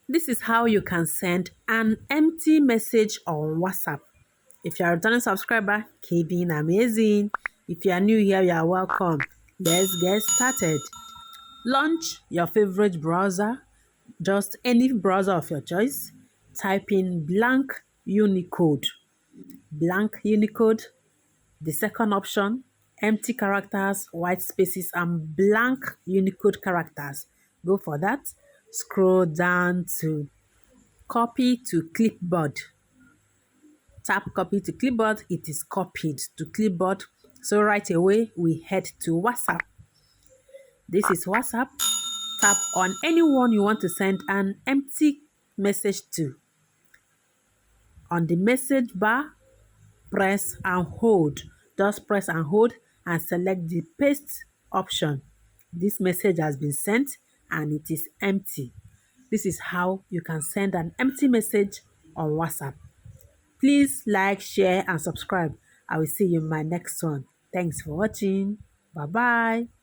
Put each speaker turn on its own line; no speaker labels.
This is how you can send an empty message on WhatsApp. If you are a returning subscriber, keep being amazing. If you are new here, you are welcome. Let's get started. Launch your favorite browser, just any browser of your choice. Type in blank Unicode. Blank Unicode. The second option, empty characters, white spaces, and blank Unicode characters. Go for that. Scroll down to copy to clipboard. Tap copy to clipboard. It is copied to clipboard. So right away, we head to WhatsApp. This is WhatsApp. Tap on anyone you want to send an empty message to. On the message bar, press and hold. Just press and hold and select the paste option. This message has been sent and it is empty. This is how you can send an empty message on WhatsApp. Please like, share, and subscribe. I will see you in my next one. Thanks for watching. Bye bye.